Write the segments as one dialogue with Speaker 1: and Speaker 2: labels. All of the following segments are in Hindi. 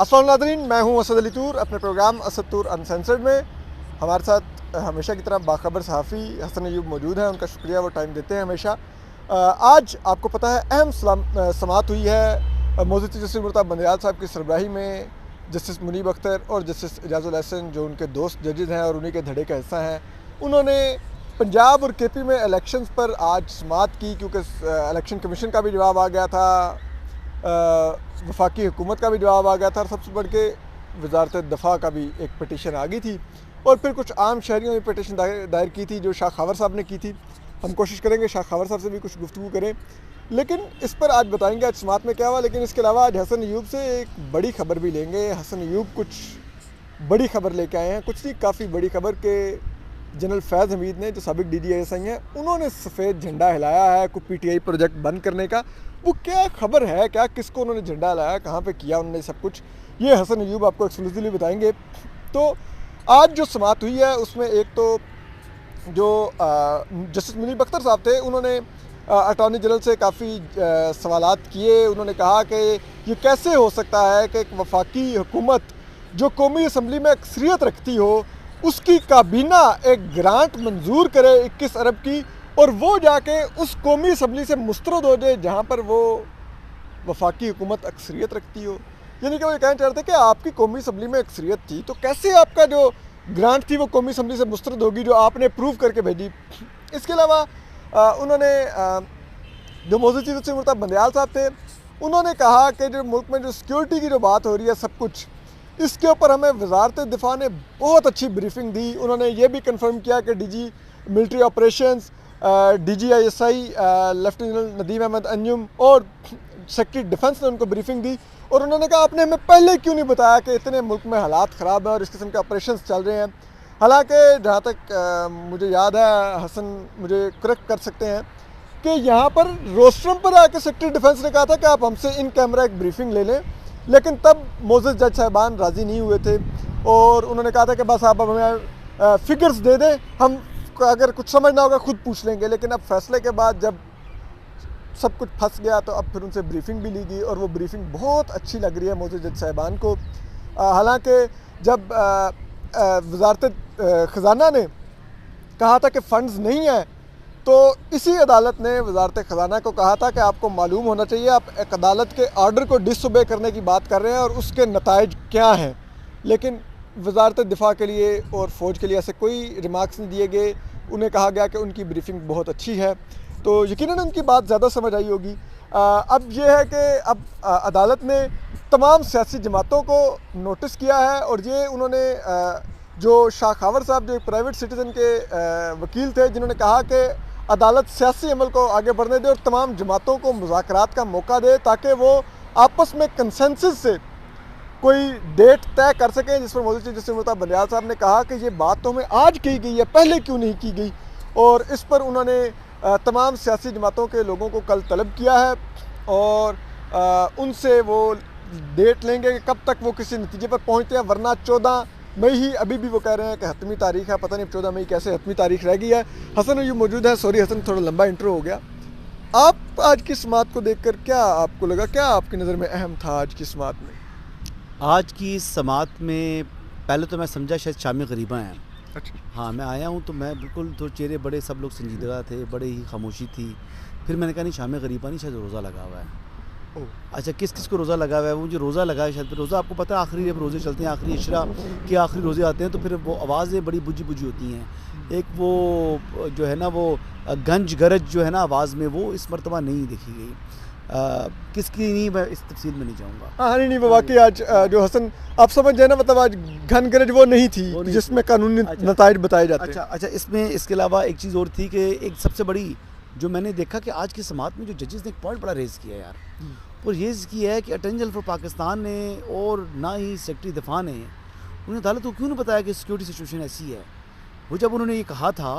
Speaker 1: अस्सलाम नाज़रीन, मैं हूं असद अली तूर। अपने प्रोग्राम असद तूर अनसेंसर्ड में हमारे साथ हमेशा की तरह बाखबर सहाफ़ी हसन अयूब मौजूद हैं। उनका शुक्रिया, वो टाइम देते हैं हमेशा। आज आपको पता है अहम समाअत हुई है मोअज़्ज़ज़ जस्टिस मुर्तज़ा बंदयाल साहब की सरबराही में। जस्टिस मुनीब अख्तर और जस्टिस एजाज़ुल एहसन जो उनके दोस्त जजेज़ हैं और उन्हीं के धड़े का हिस्सा हैं, उन्होंने पंजाब और केपी में इलेक्शंस पर आज समाअत की, क्योंकि इलेक्शन कमीशन का भी जवाब आ गया था, वफाकी हुकूमत का भी जवाब आ गया था और सबसे बढ़ के वजारत दफ़ा का भी एक पटिशन आ गई थी। और फिर कुछ आम शहरियों ने पटिशन दायर की थी जो शाह खवर साहब ने की थी। हम कोशिश करेंगे शाह खवर साहब से भी कुछ गुफ्तगू करें, लेकिन इस पर आज बताएंगे आज समाअत में क्या हुआ। लेकिन इसके अलावा आज हसन अयूब से एक बड़ी खबर भी लेंगे। हसन अयूब कुछ बड़ी खबर लेके आए हैं, कुछ नहीं काफ़ी बड़ी खबर के जनरल फैज़ हमीद ने जो साबिक DGI हैं, उन्होंने सफ़ेद झंडा हिलाया है कोई PTI प्रोजेक्ट बंद करने का। वो क्या खबर है, क्या किसको उन्होंने झंडा लाया, कहाँ पे किया उन्होंने, सब कुछ ये हसन अयूब आपको एक्सक्लूसिवली बताएंगे। तो आज जो समाअत हुई है उसमें एक तो जो जस्टिस मुनीब अख्तर साहब थे, उन्होंने अटॉर्नी जनरल से काफ़ी सवालात किए। उन्होंने कहा कि ये कैसे हो सकता है कि एक वफाकी हुकूमत जो कौमी असम्बली में अक्सरियत रखती हो, उसकी काबीना एक ग्रांट मंजूर करे 21 अरब की, और वो जाके उस कौमी असम्बली से मुस्तरद हो जाए जहाँ पर वो वफाकी हुकूमत अक्सरियत रखती हो। यानी कि वो ये कहना चाह रहे थे कि आपकी कौमी असम्बली में अक्सरियत थी, तो कैसे आपका जो ग्रांट थी वो कौमी असम्बली से मुस्तरद होगी जो आपने अप्रूव करके भेजी। इसके अलावा उन्होंने जो मोअज़्ज़ज़ जस्टिस मुर्तज़ा बंदयाल साहब थे, उन्होंने कहा कि जो मुल्क में जो सिक्योरिटी की जो बात हो रही है सब कुछ, इसके ऊपर हमें वजारत दिफा ने बहुत अच्छी ब्रीफिंग दी। उन्होंने ये भी कंफर्म किया कि DG military operations, DGISI lieutenant general Nadeem Ahmed Anjum और सेक्रेटरी डिफेंस ने उनको ब्रीफिंग दी। और उन्होंने कहा आपने हमें पहले क्यों नहीं बताया कि इतने मुल्क में हालात ख़राब हैं और इस किस्म के ऑपरेशंस चल रहे हैं। हालांकि जहाँ तक मुझे याद है, हसन मुझे करेक्ट कर सकते हैं, कि यहाँ पर रोस्ट्रम पर आकर सेक्रेटरी डिफेंस ने कहा था कि आप हमसे इन कैमरा एक ब्रीफिंग ले लें, लेकिन तब मोअज़्ज़ज़ जज साहिबान राज़ी नहीं हुए थे और उन्होंने कहा था कि बस आप हमें फिगर्स दे दें, हम अगर कुछ समझना होगा खुद पूछ लेंगे। लेकिन अब फैसले के बाद जब सब कुछ फंस गया तो अब फिर उनसे ब्रीफिंग भी ली गई और वो ब्रीफिंग बहुत अच्छी लग रही है मोअज़्ज़ज़ जज साहिबान को। हालांकि जब वजारत ख़जाना ने कहा था कि फ़ंड्स नहीं है, तो इसी अदालत ने वजारत ख़जाना को कहा था कि आपको मालूम होना चाहिए आप एक अदालत के आर्डर को डिसओबे करने की बात कर रहे हैं और उसके नताइज क्या हैं। लेकिन वजारत दिफा के लिए और फ़ौज के लिए ऐसे कोई रिमार्क्स नहीं दिए गए। उन्हें कहा गया कि उनकी ब्रीफिंग बहुत अच्छी है, तो यकीनन उनकी बात ज़्यादा समझ आई होगी। अब यह है कि अब अदालत ने तमाम सियासी जमातों को नोटिस किया है और ये उन्होंने जो शाह खवर साहब जो एक प्राइवेट सिटीज़न के वकील थे, जिन्होंने कहा कि अदालत सियासी अमल को आगे बढ़ने दे और तमाम जमातों को मुज़ाकरात का मौका दे ताकि वो आपस में कंसेंसस से कोई डेट तय कर सकें जिस पर मोअज़्ज़ज़ जस्टिस मुर्तज़ा बंदयाल साहब ने कहा कि ये बात तो हमें आज की गई है, पहले क्यों नहीं की गई। और इस पर उन्होंने तमाम सियासी जमातों के लोगों को कल तलब किया है और उनसे वो डेट लेंगे कि कब तक वो किसी नतीजे पर पहुँचते हैं, वरना 14 मई ही अभी भी वो कह रहे हैं कि हतमी तारीख है। पता नहीं 14 मई कैसे हतमी तारीख रह गई है। हसन अयूब मौजूद है। सॉरी हसन, थोड़ा लंबा इंट्रो हो गया। आप आज की समाअत को देखकर क्या आपको लगा, क्या आपकी नज़र में अहम था आज की समाअत में?
Speaker 2: आज की समाअत में पहले तो मैं समझा शायद शामी गरीबा हैं।
Speaker 1: अच्छा।
Speaker 2: हाँ, मैं आया हूँ तो मैं बिल्कुल तो चेहरे बड़े सब लोग संजीदगा थे, बड़े ही खामोशी थी। फिर मैंने कहा नहीं शामी गरीबा नहीं, शायद रोज़ा लगा हुआ है। अच्छा, किस किस को रोज़ा लगा हुआ है? वो मुझे रोज़ा लगा है शायद। रोज़ा आपको पता है आखिरी जब रोज़े चलते हैं, आखिरी इशरा के आखिरी रोज़े आते हैं तो फिर वो आवाज़ें बड़ी बुझी बुझी होती हैं। एक वो जो है ना वो गंज गरज जो है ना आवाज़ में, वो इस मरतबा नहीं देखी गई। किसकी नहीं, मैं इस तफसील में नहीं जाऊँगा।
Speaker 1: हाँ नहीं वो वाकई आज जो हसन आप समझ जाए ना, मतलब आज घन गरज वो नहीं थी जिसमें कानूनी नताइज बताए जाते हैं।
Speaker 2: अच्छा, इसमें इसके अलावा एक चीज़ और थी कि एक सबसे बड़ी जो मैंने देखा कि आज की समाअत में जो जजेस ने एक पॉइंट बड़ा रेज़ किया यार, और ये किया है कि अटॉर्नी जनरल फॉर पाकिस्तान ने और ना ही सेक्रेटरी दिफा ने उन्हें अदालत को क्यों नहीं बताया कि सिक्योरिटी सिचुएशन ऐसी है। वो जब उन्होंने ये कहा था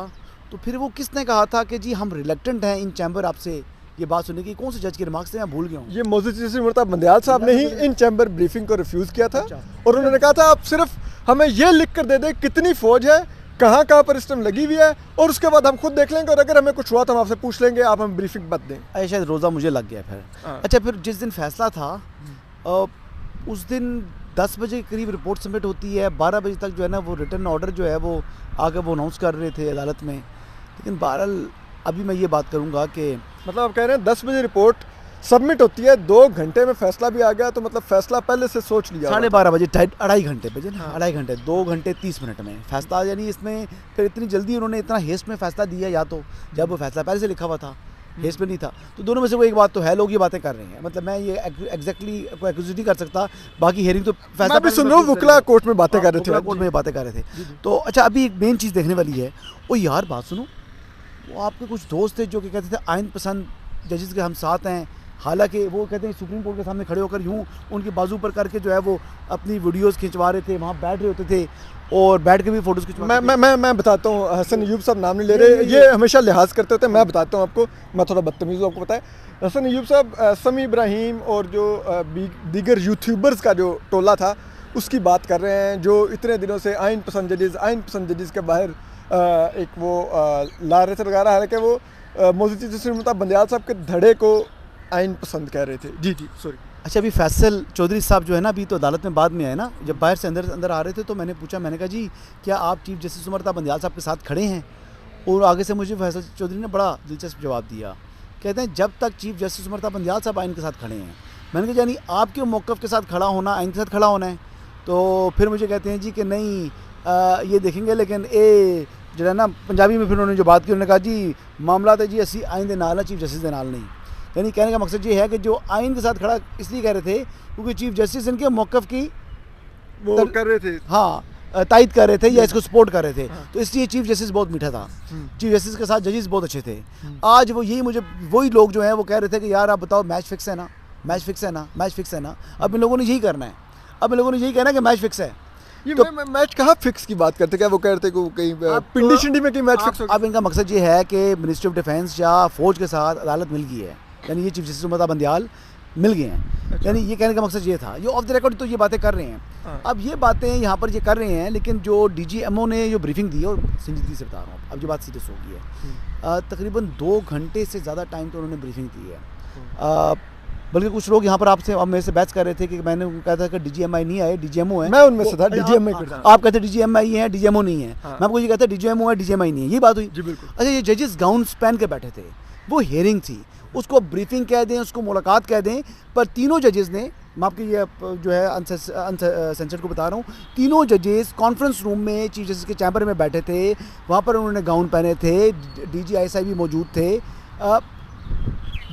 Speaker 2: तो फिर वो किसने कहा था कि जी हम रिलेक्टेंट हैं इन चैम्बर आपसे ये बात सुनने की? कौन से जज के रिमार्क्स थे, मैं भूल गया हूँ।
Speaker 1: ये मोअज़्ज़ज़ जस्टिस मुर्तज़ा बंदयाल साहब ने ही इन चैम्बर ब्रीफिंग को रिफ्यूज़ किया था। और उन्होंने कहा था आप सिर्फ हमें ये लिख कर दे दें कितनी फ़ौज है, कहाँ कहाँ पर सिस्टम लगी हुई है, और उसके बाद हम खुद देख लेंगे और अगर हमें कुछ हुआ तो हम आपसे पूछ लेंगे, आप हमें ब्रीफिंग मत दें।
Speaker 2: अच्छा, शायद रोज़ा मुझे लग गया फिर। अच्छा, फिर जिस दिन फैसला था उस दिन 10 बजे के करीब रिपोर्ट सबमिट होती है, 12 बजे तक जो है ना वो रिटर्न ऑर्डर जो है वो आगे वो अनाउंस कर रहे थे अदालत में। लेकिन बहरहाल अभी मैं ये बात करूँगा कि
Speaker 1: मतलब आप कह रहे हैं 10 बजे रिपोर्ट सबमिट होती है, 2 घंटे में फैसला भी आ गया, तो मतलब फैसला पहले से सोच लिया।
Speaker 2: 12:30 बजे, 2.5 घंटे बजे ना, 2.5 घंटे, 2 घंटे 30 मिनट में फैसला। यानी इसमें फिर इतनी जल्दी उन्होंने इतना हेस्ट में फैसला दिया, या तो जब वो फैसला पहले से लिखा हुआ था, हेस्ट में नहीं था, तो दोनों में से वो एक बात तो है, लोग ये बातें कर रहे हैं। मतलब मैं ये एग्जैक्टली कोई एक्यूज नहीं कर सकता, बाकी हियरिंग तो फैसला
Speaker 1: मैं भी सुन रहा हूँ, वुकला कोर्ट में बातें कर रहे थे,
Speaker 2: कोर्ट में बातें कर रहे थे। तो अच्छा, अभी एक मेन चीज़ देखने वाली है। वो यार बात सुनो, वो आपके कुछ दोस्त थे जो कि कहते थे आइन पसंद जजेस के हम साथ हैं, हालांकि वो कहते हैं सुप्रीम कोर्ट के सामने खड़े होकर यूँ उनके बाजू पर करके जो है वो अपनी वीडियोस खिंचवा रहे थे, वहाँ बैठ रहे होते थे और बैठ के भी फोटोज़ खिंचवा।
Speaker 1: मैं बताता हूँ, हसन अयूब साहब नाम नहीं ले रहे, ये हमेशा लिहाज करते होते हैं। मैं बताता हूँ आपको, मैं थोड़ा बदतमीज़ हूँ, आपको पता है। हसन अयूब साहब समी इब्राहिम और जो दीगर यूट्यूबर्स का जो टोला था उसकी बात कर रहे हैं, जो इतने दिनों से आइन पसंद जजेस के बाहर एक वो ला रहे थे वगैरह, हालांकि वो मौजूदा जस्टिस मुमताज़ बंदयाल साहब के धड़े को आइन पसंद कह रहे थे। जी सॉरी।
Speaker 2: अच्छा, अभी फैसल चौधरी साहब जो है ना, अभी तो अदालत में बाद में आए ना, जब बाहर से अंदर आ रहे थे तो मैंने पूछा, मैंने कहा जी क्या आप चीफ जस्टिस मुमताज़ बंदयाल साहब के साथ खड़े हैं? और आगे से मुझे फैसल चौधरी ने बड़ा दिलचस्प जवाब दिया, कहते हैं जब तक चीफ जस्टिस मुमताज़ बंदयाल साहब आइन के साथ खड़े हैं। मैंने कहा यानी आपके मौक़िफ़ के साथ खड़ा होना, आइन के साथ खड़ा होना है? तो फिर मुझे कहते हैं जी कि नहीं ये देखेंगे, लेकिन ए जो है ना पंजाबी में फिर उन्होंने जो बात की, उन्होंने कहा जी मामला तो जी असी आइन के नाल है, चीफ जस्टिस के नाल नहीं। यानी कहने का मकसद ये है कि जो आइन के साथ खड़ा इसलिए कह रहे थे क्योंकि चीफ जस्टिस इनके मौक़िफ़ की
Speaker 1: वो कर रहे थे,
Speaker 2: हाँ तायद कर रहे थे या इसको सपोर्ट कर रहे थे, तो इसलिए चीफ जस्टिस बहुत मीठा था। चीफ जस्टिस के साथ जजेस बहुत अच्छे थे। आज वो यही मुझे वही लोग जो हैं वो कह रहे थे कि यार आप बताओ मैच फिक्स है ना, मैच फिक्स है ना, मैच फिक्स है ना। अब इन लोगों ने यही करना है, अब इन लोगों ने यही कहना है कि मैच फिक्स है।
Speaker 1: ये तो मैच कहाँ फिक्स की बात करते, क्या वो कह रहे थे कि कहीं पिंडी शिंडी में कहीं मैच फिक्स हो?
Speaker 2: अब इनका मकसद ये है कि मिनिस्ट्री ऑफ डिफेंस या फौज के साथ अदालत मिल गई है, यानी ये चीफ जस्टिस मुमताज़ बंदयाल मिल गए हैं। अच्छा। यानी ये कहने का मकसद ये था, ये ऑफ द रिकॉर्ड तो ये बातें कर रहे हैं। अब ये बातें यहाँ पर ये कर रहे हैं, लेकिन जो DGMO ने जो ब्रीफिंग दी है, और संजीदगी से बता रहा हूँ, अब जो बात सीरियस हो गई है, तकरीबन 2 घंटे से ज़्यादा टाइम तो उन्होंने ब्रीफिंग दी है। बल्कि कुछ लोग यहाँ पर आपसे अब मेरे से बहस कर रहे थे कि मैंने कहा था कि DGMI नहीं आए, DGMO है।
Speaker 1: मैं उनमें से था, DGMI
Speaker 2: आप कहते DGMI है, DGMO नहीं है। मैं आपको ये कहता DGMO है, DGMI नहीं है, ये बात हुई।
Speaker 1: जी बिल्कुल।
Speaker 2: अच्छा, ये जजेस गाउन पहन के बैठे थे, वो हियरिंग थी, उसको ब्रीफिंग कह दें, उसको मुलाकात कह दें, पर तीनों जजेस ने, मैं आपके ये जो है अनसेंसर्ड को बता रहा हूँ, तीनों जजेस कॉन्फ्रेंस रूम में चीफ जस्टिस के चैम्बर में बैठे थे, वहाँ पर उन्होंने गाउन पहने थे, DGISI भी मौजूद थे।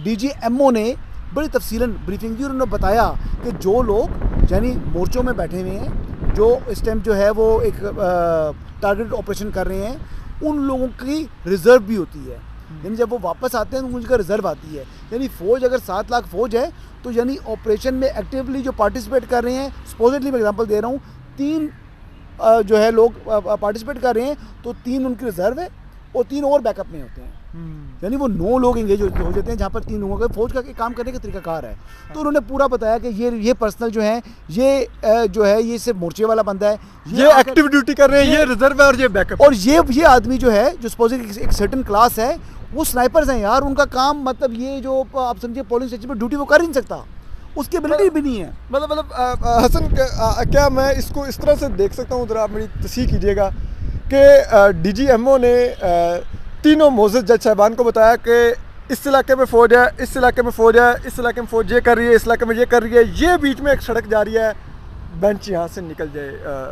Speaker 2: DGMO ने बड़ी तफसीलन ब्रीफिंग दी और उन्होंने बताया कि जो लोग यानी मोर्चों में बैठे हुए हैं, जो इस टाइम जो है वो एक टारगेटेड ऑपरेशन कर रहे हैं, उन लोगों की रिज़र्व भी होती है। यानी जब वो वापस आते हैं तो उनका रिज़र्व आती है। यानी फ़ौज अगर 7 लाख फ़ौज है तो यानी ऑपरेशन में एक्टिवली जो पार्टिसिपेट कर रहे हैं, सपोजिटली मैं एग्जांपल दे रहा हूँ, 3 जो है लोग पार्टिसिपेट कर रहे हैं, तो 3 उनकी रिज़र्व है और 3 और बैकअप में होते हैं। यानी वो 9 लोग एंगेज हो जाते हैं, जहाँ पर 3 लोगों का फौज का काम करने का तरीकाकार है। तो उन्होंने पूरा बताया कि ये पर्सनल जो है, ये जो है ये सिर्फ मोर्चे वाला बंदा है,
Speaker 1: ये एक्टिव ड्यूटी कर रहे हैं, ये रिजर्व है और ये बैकअप,
Speaker 2: और ये आदमी जो है जो सपोज एक सर्टेन क्लास है, वो स्नाइपर्स हैं यार, उनका काम मतलब ये जो आप समझिए पोलिंग स्टेशन पर ड्यूटी वो कर ही नहीं सकता, उसकी एबिलिटी भी नहीं है।
Speaker 1: मतलब हसन क्या मैं इसको इस तरह से देख सकता हूँ, ज़रा आप मेरी तस्हीह कीजिएगा कि DGMO ने तीनों मोअज़्ज़ज़ जज साहिबान को बताया कि इस इलाके में फ़ौज है, इस इलाके में फ़ौज है, इस इलाके में फ़ौज ये कर रही है, इस इलाके में ये कर रही है, ये बीच में एक सड़क जा रही है, बेंच यहाँ से निकल जाए,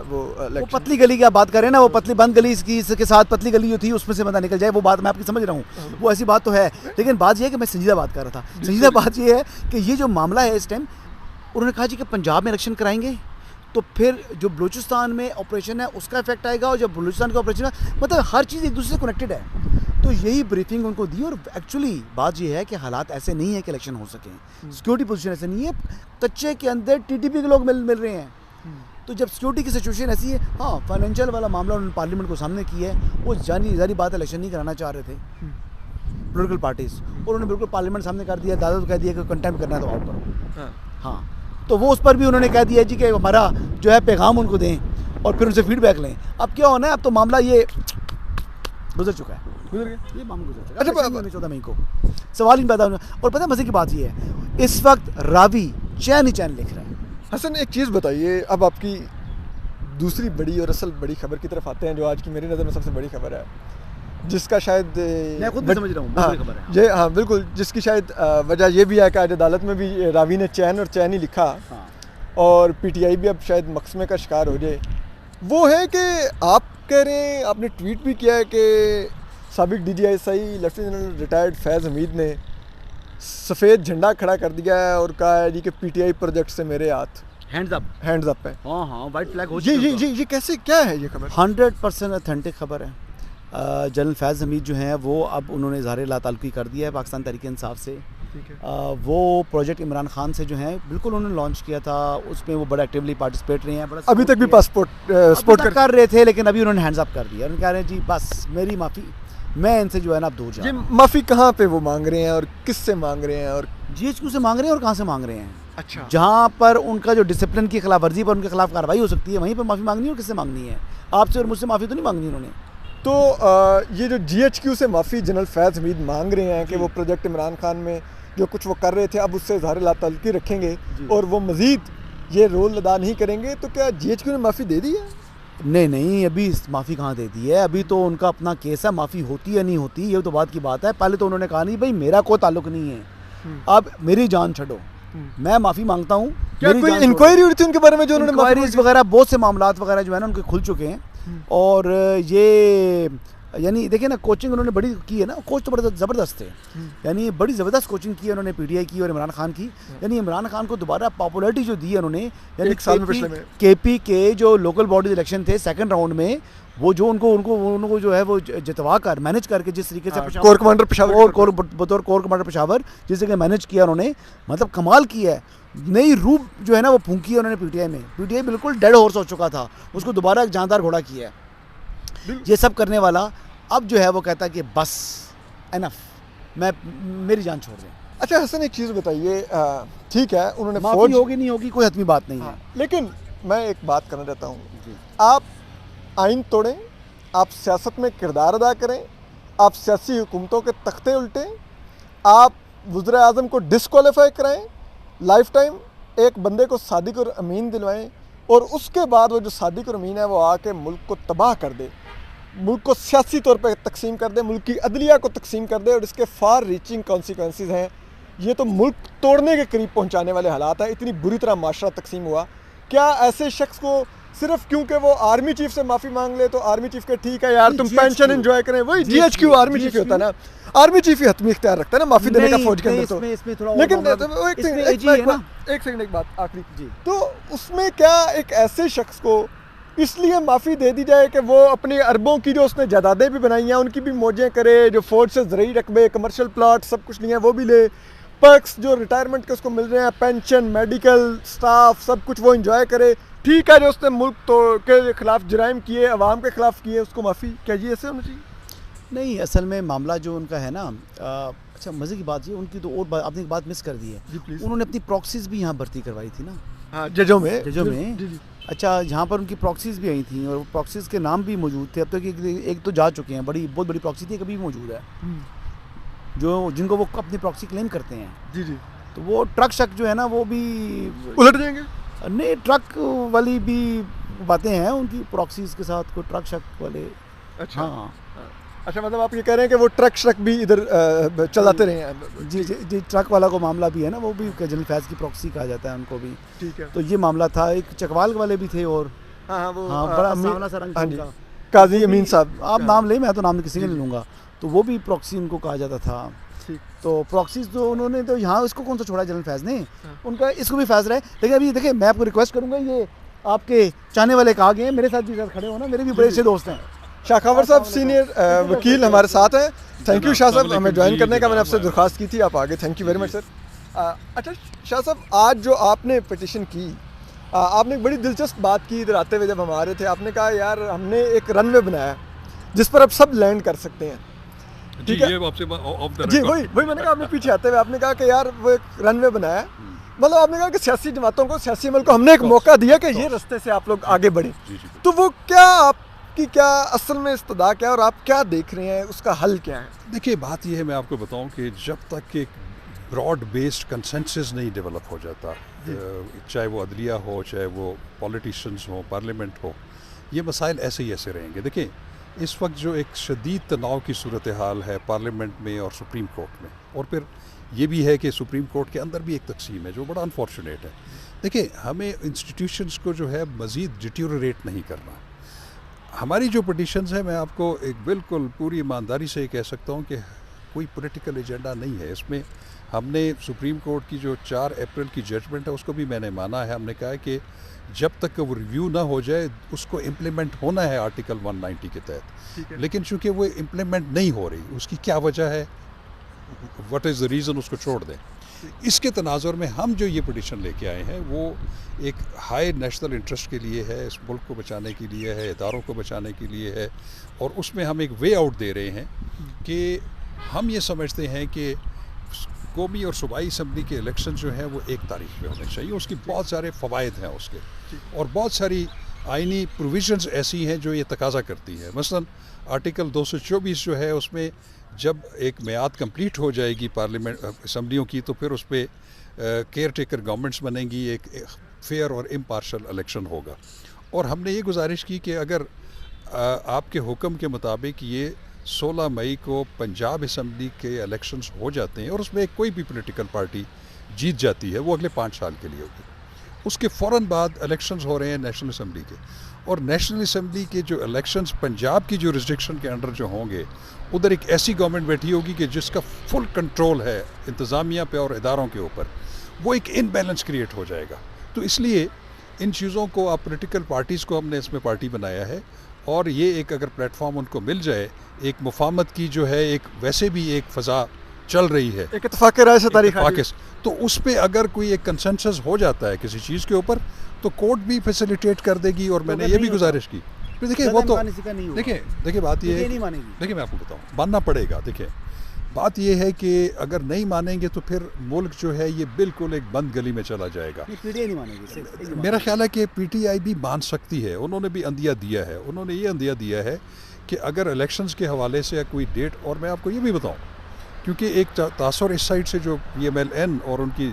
Speaker 1: वो
Speaker 2: पतली गली की आप बात करें ना, वो पतली बंद गली इसके साथ पतली गली जो थी उसमें से बंदा निकल जाए, वो बात मैं आपकी समझ रहा हूँ, वो ऐसी बात तो है। लेकिन बात ये है कि मैं संजीदा बात कर रहा था, संजीदा बात ये है कि ये जो मामला है इस टाइम, उन्होंने कहा जी कि पंजाब में इलेक्शन कराएंगे तो फिर जो बलूचिस्तान में ऑपरेशन है उसका इफेक्ट आएगा, और जब बलूचिस्तान का ऑपरेशन है मतलब हर चीज़ एक दूसरे से कनेक्टेड है। तो यही ब्रीफिंग उनको दी, और एक्चुअली बात यह है कि हालात ऐसे नहीं है कि इलेक्शन हो सकें, सिक्योरिटी पोजीशन ऐसे नहीं है, कच्चे के अंदर TTP के लोग मिल रहे हैं। तो जब सिक्योरिटी की सिचुएशन ऐसी है, हाँ फाइनेंशियल वाला मामला उन्होंने पार्लियामेंट को सामने किया है, वो जारी बात इलेक्शन नहीं कराना चाह रहे थे पोलिटिकल पार्टीज़, और उन्होंने बिल्कुल पार्लियामेंट सामने कर दिया, दादा तो कह दिया कि कंटेम्प्ट करना है तो आओ करो। हाँ, तो वो उस पर भी उन्होंने कह दिया जी कि हमारा जो है पैगाम उनको दें और फिर उनसे फीडबैक लें। अब क्या होना है, अब तो मामला ये गुजर चुका है, गुजर गया, ये मामला गुजर चुका है। अच्छा, 14 मई को सवाल ही पैदा होना। और पता है मज़े की बात ये है, इस वक्त रावी चैन ही चैन लिख रहा है,
Speaker 1: हसन, एक चीज़ बताइए, अब आपकी दूसरी बड़ी और असल बड़ी खबर की तरफ आते हैं, जो आज की मेरी नज़र में सबसे बड़ी खबर है, जिसका शायद
Speaker 2: मैं खुद भी समझ रहा हूँ,
Speaker 1: हाँ,
Speaker 2: बड़ी खबर है।
Speaker 1: ये हाँ बिल्कुल, जिसकी शायद वजह ये भी है कि आज अदालत में भी रावी ने चैन और चैन ही लिखा,
Speaker 2: हाँ।
Speaker 1: और पीटीआई भी अब शायद मकसमे का शिकार हो जाए। वो है कि आप कह रहे हैं, आपने ट्वीट भी किया है कि साबिक DGI लेफ्टिनेंट जनरल रिटायर्ड फैज़ हमीद ने सफ़ेद झंडा खड़ा कर दिया है और कहा है जी कि पीटीआई प्रोजेक्ट से मेरे हाथ
Speaker 2: हैंड्स अप।
Speaker 1: है।
Speaker 2: हाँ हाँ, वाइट फ्लैग हो
Speaker 1: ये कैसे, क्या है ये खबर?
Speaker 2: 100% ऑथेंटिक खबर है। जनरल फैज़ हमीद जो हैं वो अब उन्होंने इज़हार लाताल्लुकी कर दिया है पाकिस्तान तहरीक इंसाफ से।
Speaker 1: ठीक है।
Speaker 2: वो प्रोजेक्ट इमरान खान से जो है बिल्कुल उन्होंने लॉन्च किया था, उसमें वो बड़ा एक्टिवली पार्टिसिपेट रहे हैं, बड़ा
Speaker 1: अभी तक भी
Speaker 2: support किया।
Speaker 1: सपोर्ट
Speaker 2: अभी तक कर रहे थे, लेकिन अभी उन्होंने हैंड्स अप कर दिया। उन्होंने कह रहे हैं जी बस मेरी माफ़ी, मैं इनसे जो है ना अब दूर जा
Speaker 1: ये
Speaker 2: रहा हूं।
Speaker 1: माफ़ी कहाँ पे वो मांग रहे हैं और किससे मांग रहे हैं? और
Speaker 2: GHQ से मांग रहे हैं और कहाँ से मांग रहे हैं?
Speaker 1: अच्छा,
Speaker 2: जहाँ पर उनका जो डिसिप्लिन की खिलाफ वर्जी पर उनके खिलाफ कार्रवाई हो सकती है, वहीं पर माफ़ी मांगनी है। और किससे मांगनी है? आपसे और मुझसे माफ़ी तो नहीं मांगनी उन्होंने।
Speaker 1: तो ये जो GHQ से माफ़ी जनरल फैज़ हमीद मांग रहे हैं कि वो प्रोजेक्ट इमरान खान में जो कुछ वो कर रहे थे, अब उससे इज़हार लाताल्लुकी रखेंगे और वो मज़ीद ये रोल अदा नहीं करेंगे, तो क्या GHQ ने माफ़ी दे दी है?
Speaker 2: नहीं, अभी माफ़ी कहाँ दे दी है? अभी तो उनका अपना केस है, माफ़ी होती या नहीं होती ये तो बात की बात है। पहले तो उन्होंने कहा नहीं भाई मेरा कोई ताल्लुक नहीं है, अब मेरी जान छोड़ो, मैं माफ़ी मांगता हूँ।
Speaker 1: क्या कोई इंक्वायरी हुई थी उनके बारे में जो उन्होंने
Speaker 2: इंक्वायरीज वगैरह बहुत से मामलात वगैरह जो है ना उनके खुल चुके हैं। और ये यानी देखिए ना, कोचिंग उन्होंने बड़ी की है ना, कोच तो बड़े ज़बरदस्त थे, यानी बड़ी ज़बरदस्त कोचिंग की है उन्होंने पीटीआई की और इमरान खान की। यानी इमरान खान को दोबारा पॉपुलैरिटी जो दी है उन्होंने, यानी
Speaker 1: एक साल में पिछले में
Speaker 2: KP के जो लोकल बॉडी इलेक्शन थे सेकंड राउंड में, वो जो उनको जो है वो जितवा कर मैनेज करके जिस तरीके से
Speaker 1: कोर कमांडर पेशावर
Speaker 2: बतौर कोर कमांडर पेशावर जिस जगह मैनेज किया उन्होंने, मतलब कमाल किया है। नई रूप जो है ना वो फूंकी है उन्होंने पीटीआई में। पीटीआई बिल्कुल डेड हॉर्स हो चुका था, उसको दोबारा एक जानदार घोड़ा किया है। ये सब करने वाला अब जो है वो कहता है कि बस एनफ, मेरी जान छोड़ दें।
Speaker 1: अच्छा हसन, एक चीज़ बताइए, ठीक है उन्होंने
Speaker 2: माफ़ी होगी नहीं होगी कोई हतमी बात नहीं है,
Speaker 1: लेकिन मैं एक बात करना चाहता हूँ, आप आइन तोड़ें, आप सियासत में किरदार अदा करें, आप सियासी हुकूमतों के तख्ते उल्टें, आप वज़ीर आज़म को डिसक्वालीफाई कराएं, लाइफ टाइम एक बंदे को सादिक और अमीन दिलवाएं, और उसके बाद वो जो सादिक और अमीन है वो आके मुल्क को तबाह कर दे, मुल्क को सियासी तौर पर तकसीम कर दे, मुल्क की अदलिया को तकसीम कर दे, और इसके फार रीचिंग कॉन्सिक्वेंसेस हैं। ये तो मुल्क तोड़ने के करीब पहुंचाने वाले हालात हैं। इतनी बुरी तरह माशरा तकसीम हुआ। क्या ऐसे शख्स को सिर्फ क्योंकि वो आर्मी चीफ से माफ़ी मांग ले तो आर्मी चीफ के ठीक है यार तुम पेंशन एंजॉय करें, वही GHQ आर्मी चीफ होता है ना, आर्मी चीफ ही हतमी इख्तियार रखता है ना माफ़ी देने का फौज के अंदर। तो लेकिन एक सेकंड एक बात आखिरी, तो उसमें क्या एक ऐसे शख्स को इसलिए माफ़ी दे दी जाए कि वो अपनी अरबों की जो उसने जायदादें भी बनाई हैं उनकी भी मौजें करे, जो फौज से ज़रूरी रकबे, कमर्शियल प्लाट सब कुछ नहीं है वो भी ले, पर्क्स जो रिटायरमेंट के उसको मिल रहे हैं, पेंशन, मेडिकल, स्टाफ, सब कुछ वो इंजॉय करे, ठीक है। जो उसने मुल्क तो के खिलाफ जराइम किए, अवाम के खिलाफ किए, उसको माफ़ी, क्या जी ऐसे होना चाहिए?
Speaker 2: नहीं, असल में मामला जो उनका है ना, अच्छा मज़े की बात ये उनकी तो और आपने एक बात मिस कर दी है, उन्होंने अपनी प्रॉक्सीज भी यहाँ भर्ती करवाई थी ना,
Speaker 1: हाँ, जजों में।
Speaker 2: अच्छा, जहाँ पर उनकी प्रॉक्सीज भी आई थी और प्रॉक्सीज के नाम भी मौजूद थे। अब तक एक तो जा चुके हैं, बहुत बड़ी प्रॉक्सी थी, कभी भी मौजूद है, जो जिनको वो अपनी प्रॉक्सी क्लेम करते हैं। जी, तो वो ट्रक शक जो है ना वो भी
Speaker 1: उलट जाएंगे।
Speaker 2: नहीं, ट्रक वाली भी बातें हैं उनकी प्रॉक्सीज के साथ, कोई ट्रक शक वाले।
Speaker 1: अच्छा,
Speaker 2: हाँ,
Speaker 1: अच्छा, मतलब आप ये कह रहे हैं कि वो ट्रक शक भी इधर चलाते रहे हैं?
Speaker 2: जी, ट्रक वाला को मामला भी है ना, वो भी जनरल फैज़ की प्रॉक्सी कहा जाता है उनको भी।
Speaker 1: ठीक है, तो
Speaker 2: ये मामला था। एक चकवाल वाले भी थे और बड़ा सांवला सा रंग था,
Speaker 1: काजी अमीन साहब,
Speaker 2: आप नाम ले, मैं तो नाम किसी का नहीं लूँगा, तो वो भी प्रॉक्सी उनको कहा जाता था। तो प्रॉक्सीज तो उन्होंने तो यहाँ इसको कौन सा छोड़ा जनरल फैज़ ने, उनका इसको भी फैज़ रहा है। लेकिन अभी देखिए, मैं आपको रिक्वेस्ट करूँगा, ये आपके चाहने वाले कहा गए मेरे साथ भी साथ खड़े हो ना, मेरे भी बड़े अच्छे दोस्त हैं।
Speaker 1: शाह खावर साहब सीनियर वकील हमारे साथ हैं। थैंक यू शाह साहब हमें ज्वाइन करने का, मैंने आपसे दरख्वास्त की थी, आप आगे, thank you very much sir. अच्छा शाह साहब, आज जो आपने पिटिशन की, आपने एक बड़ी दिलचस्प बात की इधर आते हुए जब हम आ रहे थे, आपने कहा यार हमने एक रनवे बनाया जिस पर अब सब लैंड कर सकते हैं। ठीक है, जी वही मैंने कहा, आपने पीछे आते हुए आपने कहा कि यार वो एक रनवे बनाया, मतलब आपने कहा कि सियासी जमातों को, सियासी अमल को हमने एक मौका दिया कि ये रास्ते से आप लोग आगे बढ़े। तो वो क्या आपकी क्या असल में इस्तदा क्या, और आप क्या देख रहे हैं, उसका हल क्या है?
Speaker 3: देखिए, बात यह है, मैं आपको बताऊं कि जब तक एक ब्रॉड बेस्ड कंसेंसस नहीं डेवलप हो जाता, चाहे वो अदलिया हो, चाहे वो पॉलिटिशियंस हो, पार्लियामेंट हो, ये मसाइल ऐसे ही ऐसे रहेंगे। देखिए इस वक्त जो एक शदीद तनाव की सूरत हाल है पार्लियामेंट में और सुप्रीम कोर्ट में, और फिर ये भी है कि सुप्रीम कोर्ट के अंदर भी एक तकसीम है जो बड़ा अनफॉर्चुनेट है। देखिए हमें इंस्टीट्यूशंस को जो है मज़ीद डिटेरियोरेट नहीं करना। हमारी जो पटिशन्स है, मैं आपको एक बिल्कुल पूरी ईमानदारी से कह सकता हूँ कि कोई पॉलिटिकल एजेंडा नहीं है इसमें। हमने सुप्रीम कोर्ट की जो 4 अप्रैल की जजमेंट है उसको भी मैंने माना है। हमने कहा है कि जब तक वो रिव्यू ना हो जाए उसको इम्प्लीमेंट होना है आर्टिकल 190 के तहत, लेकिन चूंकि वो इम्प्लीमेंट नहीं हो रही, उसकी क्या वजह है, व्हाट इज़ द रीज़न, उसको छोड़ दें। इसके तनाजुर में हम जो ये पिटीशन लेके आए हैं वो एक हाई नेशनल इंटरेस्ट के लिए है, इस मुल्क को बचाने के लिए है, इदारों को बचाने के लिए है, और उसमें हम एक वे आउट दे रहे हैं कि हम ये समझते हैं कि कौमी और सूबाई असम्बली के इलेक्शन जो हैं वो 1 तारीख पे होने चाहिए। उसकी बहुत सारे फ़वाइद हैं उसके, और बहुत सारी आइनी प्रोविजंस ऐसी हैं जो ये तकाजा करती है। मसलन आर्टिकल 224 जो है उसमें जब एक मियाद कंप्लीट हो जाएगी पार्लियामेंट असम्बलियों की, तो फिर उस पर केयर टेकर गवर्नमेंट्स बनेंगी, एक फेयर और इम्पार्शल इलेक्शन होगा। और हमने ये गुजारिश की कि अगर आपके हुक्म के मुताबिक ये 16 मई को पंजाब असम्बली के इलेक्शंस हो जाते हैं और उसमें कोई भी पॉलिटिकल पार्टी जीत जाती है, वो अगले 5 साल के लिए होगी। उसके फ़ौरन बाद इलेक्शंस हो रहे हैं नेशनल असम्बली के, और नेशनल असम्बली के जो इलेक्शंस पंजाब की जुरिस्डिक्शन के अंडर जो होंगे, उधर एक ऐसी गवर्नमेंट बैठी होगी कि जिसका फुल कंट्रोल है इंतज़ामिया पे और इदारों के ऊपर, वो एक इनबैलेंस क्रिएट हो जाएगा। तो इसलिए इन चीज़ों को, आप पॉलिटिकल पार्टीज़ को हमने इसमें पार्टी बनाया है, और ये एक अगर प्लेटफॉर्म उनको मिल जाए, एक मुफाहमत की जो है एक वैसे भी एक फ़ज़ा चल रही है,
Speaker 1: एक इत्तेफाक राय से तारीख
Speaker 3: तो उस पर अगर कोई एक कंसेंसस हो जाता है किसी चीज़ के ऊपर, तो कोर्ट भी फैसिलिटेट कर देगी। और मैंने ये भी गुजारिश की, फिर देखिए वो तो देखिए बात ये है, देखिए मैं आपको बताऊँ, मानना पड़ेगा। देखिए बात ये है कि अगर नहीं मानेंगे तो फिर मुल्क जो है ये बिल्कुल एक बंद गली में चला जाएगा।
Speaker 2: पीटीआई नहीं मानेगी।
Speaker 3: मेरा ख्याल है कि पीटीआई भी मान सकती है, उन्होंने भी अंदिया दिया है। उन्होंने ये अंदिया दिया है कि अगर इलेक्शंस के हवाले से कोई डेट, और मैं आपको ये भी बताऊँ, क्योंकि एक तासर इस साइड से जो PMLN और उनकी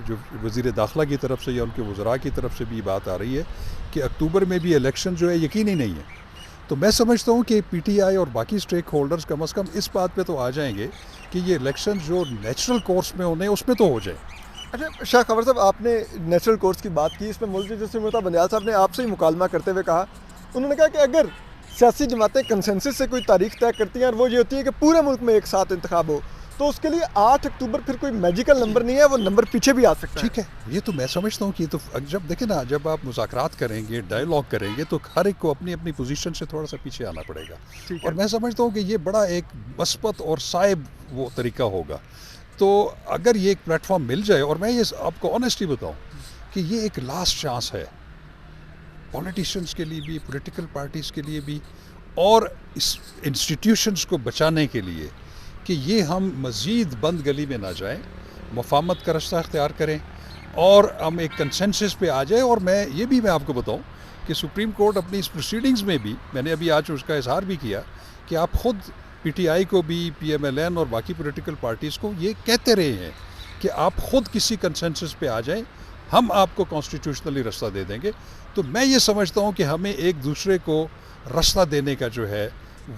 Speaker 3: जो वज़ीर दाखिला की तरफ से या उनके वज़रा की तरफ से भी बात आ रही है कि अक्टूबर में भी इलेक्शन जो है यकीनी नहीं है, तो मैं समझता हूँ कि PTI और बाकी स्टेक होल्डर्स कम अज़ कम इस बात पे तो आ जाएंगे कि ये इलेक्शन जो नेचुरल कोर्स में होने उसमें तो हो जाए।
Speaker 1: अच्छा शाह खबर साहब, आपने नेचुरल कोर्स की बात की, इसमें मुल्क जस्टिस मोहता बंदयाल साहब ने आपसे ही मुकालमा करते हुए कहा, उन्होंने कहा कि अगर सियासी जमातें कंसेंसस से कोई तारीख तय करती हैं और वो ये होती है कि पूरे मुल्क में एक साथ इंतखाब हो, तो उसके लिए 8 अक्टूबर फिर कोई मैजिकल नंबर नहीं है, वो नंबर पीछे भी आ सकता है।
Speaker 3: ठीक है, ये तो मैं समझता हूँ कि तो जब देखें ना, जब आप मुज़ाकरात करेंगे, डायलॉग करेंगे, तो हर एक को अपनी अपनी पोजीशन से थोड़ा सा पीछे आना पड़ेगा। और मैं समझता हूँ कि ये बड़ा एक मस्बत और साइब वो तरीका होगा। तो अगर ये एक प्लेटफॉर्म मिल जाए, और मैं ये आपको ऑनेस्टली बताऊँ कि ये एक लास्ट चांस है पॉलिटिशियंस के लिए भी, पॉलिटिकल पार्टीज़ के लिए भी, और इस इंस्टीट्यूशंस को बचाने के लिए, कि ये हम मज़ीद बंद गली में ना जाएं, मुफाहमत का रास्ता अख्तियार करें और हम एक कंसेंसस पे आ जाए। और मैं आपको बताऊं कि सुप्रीम कोर्ट अपनी इस प्रोसीडिंग्स में भी, मैंने अभी आज उसका इजहार भी किया कि आप ख़ुद PTI को भी, PMLN और बाकी पॉलिटिकल पार्टीज़ को ये कहते रहे हैं कि आप ख़ुद किसी कंसेंसस पे आ जाएं, हम आपको कॉन्स्टिट्यूशनली रास्ता दे देंगे। तो मैं ये समझता हूँ कि हमें एक दूसरे को रास्ता देने का जो है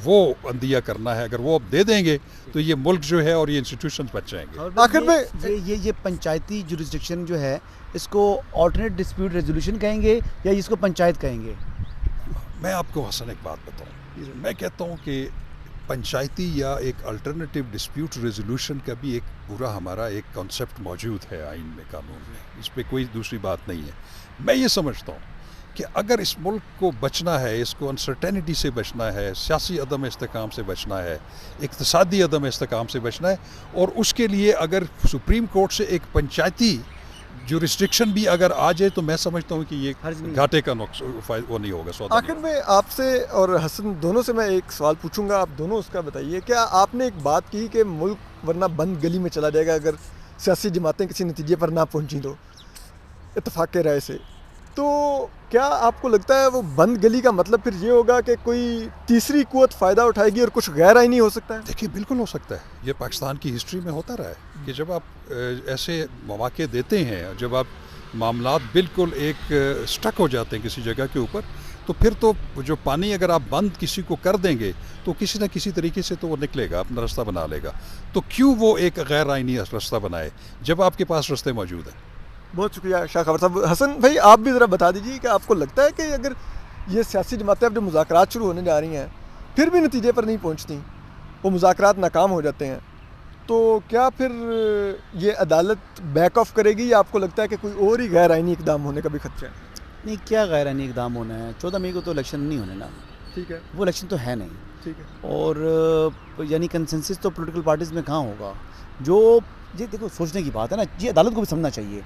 Speaker 3: वो अंदिया करना है। अगर वो अब दे देंगे तो ये मुल्क जो है और ये इंस्टीट्यूशंस बच जाएंगे।
Speaker 2: आखिर में ये पंचायती जुरिस्डिक्शन जो है, इसको ऑल्टरनेट डिस्प्यूट रेजोल्यूशन कहेंगे या इसको पंचायत कहेंगे?
Speaker 3: मैं आपको हसन एक बात बताऊं, मैं कहता हूं कि पंचायती या एक अल्टरनेटिव डिस्प्यूट रेजोल्यूशन का भी एक पूरा हमारा एक कॉन्सेप्ट मौजूद है आइन में, कानून में, इस पर कोई दूसरी बात नहीं है। मैं ये समझता हूँ कि अगर इस मुल्क को बचना है, इसको अनसर्टेनिटी से बचना है, सियासी अदम इस्तेकाम से बचना है, इक़्तिसादी अदम इस्तेकाम से बचना है, और उसके लिए अगर सुप्रीम कोर्ट से एक पंचायती जुरिस्डिक्शन भी अगर आ जाए, तो मैं समझता हूँ कि ये घाटे का वो नहीं होगा।
Speaker 1: आखिर में आपसे और हसन दोनों से मैं एक सवाल पूछूंगा, आप दोनों उसका बताइए। क्या आपने एक बात की कि मुल्क वरना बंद गली में चला जाएगा अगर सियासी जमातें किसी नतीजे पर ना पहुँची तो इत्तेफाक राय से, तो क्या आपको लगता है वो बंद गली का मतलब फिर ये होगा कि कोई तीसरी कुव्वत फ़ायदा उठाएगी और कुछ गैर आईनी हो सकता है?
Speaker 3: देखिए बिल्कुल हो सकता है, ये पाकिस्तान की हिस्ट्री में होता रहा है कि जब आप ऐसे मौके देते हैं, जब आप मामलात बिल्कुल एक स्टक हो जाते हैं किसी जगह के ऊपर, तो फिर तो जो पानी अगर आप बंद किसी को कर देंगे तो किसी न किसी तरीके से तो वो निकलेगा, अपना रास्ता बना लेगा। तो क्यों वो एक गैर आईनी रास्ता बनाए जब आपके पास रास्ते मौजूद हैं।
Speaker 1: बहुत शुक्रिया शाह खबर साहब। हसन भाई, आप भी ज़रा बता दीजिए कि आपको लगता है कि अगर ये सियासी जमातें अब जो मुज़ाकरात शुरू होने जा रही हैं फिर भी नतीजे पर नहीं पहुंचती, वो मुज़ाकरात नाकाम हो जाते हैं, तो क्या फिर ये अदालत बैक ऑफ करेगी या आपको लगता है कि कोई और ही गैर आईनी इकदाम होने का भी खदशा है?
Speaker 2: नहीं, क्या गैर आईनी इकदाम होना है? 14 मई को तो इलेक्शन नहीं होने ना,
Speaker 1: ठीक है,
Speaker 2: वो इलेक्शन तो है नहीं।
Speaker 1: ठीक है।
Speaker 2: और यानी कंसेंसस तो पॉलिटिकल पार्टीज़ में कहाँ होगा? जो ये देखो सोचने की बात है ना, ये अदालत को भी समझना चाहिए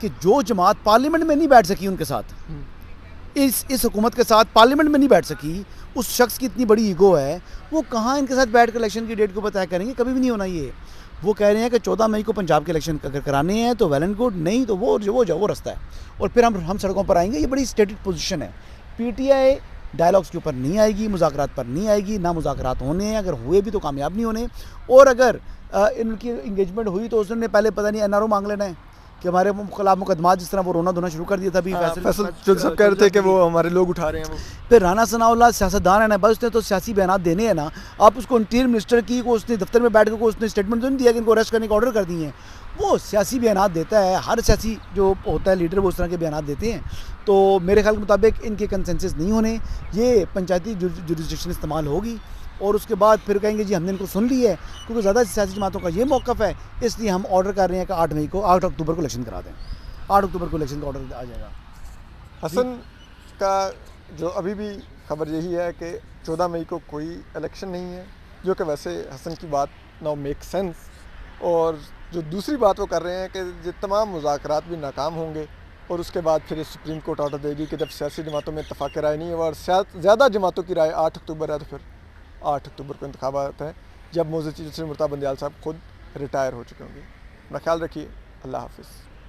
Speaker 2: कि जो जमात पार्लियामेंट में नहीं बैठ सकी उनके साथ, इस हुकूमत के साथ पार्लियामेंट में नहीं बैठ सकी, उस शख्स की इतनी बड़ी ईगो है, वो कहाँ इनके साथ बैठ कर इलेक्शन की डेट को तय करेंगे? कभी भी नहीं होना ये। वो कह रहे हैं कि 14 मई को पंजाब के इलेक्शन अगर कराने हैं तो वेल एंड गुड, नहीं तो वो रास्ता है और फिर हम सड़कों पर आएंगे। ये बड़ी स्टेटेड पोजीशन है। पीटीआई डायलॉग्स के ऊपर नहीं आएगी, मुज़ाकरात पर नहीं आएगी, ना मुज़ाकरात होने हैं, अगर हुए भी तो कामयाब नहीं होने, और अगर इनकी इंगेजमेंट हुई तो उसने पहले पता नहीं एनआरओ मांग लेना है कि हमारे खिलाफ मुकदमा, जिस तरह वो रोना धोना शुरू कर दिया था। अभी
Speaker 1: फैसल जो सब कह रहे थे कि वो हमारे लोग उठा रहे हैं। वो
Speaker 2: फिर राना सनाउल्लाह सियासतदान है ना, बस उसने तो सियासी बयान देने हैं ना। आप उसको इंटीरियर मिनिस्टर की को उसने दफ्तर में बैठ कर उसने स्टेटमेंट तो नहीं दिया कि इनको अरेस्ट करने का ऑर्डर कर दिए हैं। वो सियासी बयान देता है, हर सियासी जो होता है लीडर वो उस तरह के बयान देते हैं। तो मेरे ख्याल के मुताबिक इनके कंसेंसस नहीं होने, ये पंचायती जुरिस्डिक्शन इस्तेमाल होगी और उसके बाद फिर कहेंगे जी हमने इनको सुन ली है, क्योंकि ज़्यादा सियासी जमातों का ये मौक़िफ़ है, इसलिए हम ऑर्डर कर रहे हैं कि 8 अक्टूबर को इलेक्शन करा दें। 8 अक्टूबर को इलेक्शन का ऑर्डर आ जाएगा।
Speaker 1: हसन का जो अभी भी खबर यही है कि 14 मई को कोई इलेक्शन नहीं है, जो कि वैसे हसन की बात नाउ मेक सेंस। और जो दूसरी बात वो कर रहे हैं कि ये तमाम मुज़ाकरात भी नाकाम होंगे और उसके बाद फिर सुप्रीम कोर्ट ऑर्डर देगी कि जब सियासी जमातों में इत्तफ़ाक़ राय नहीं है और ज़्यादा जमातों की राय 8 अक्टूबर है, तो फिर 8 अक्टूबर को इंतखाबात हैं, जब मोज़ी चीज़ मुर्तज़ा बंदियाल साहब खुद रिटायर हो चुके होंगे। अपना ख्याल रखिए। अल्लाह हाफ़िज़।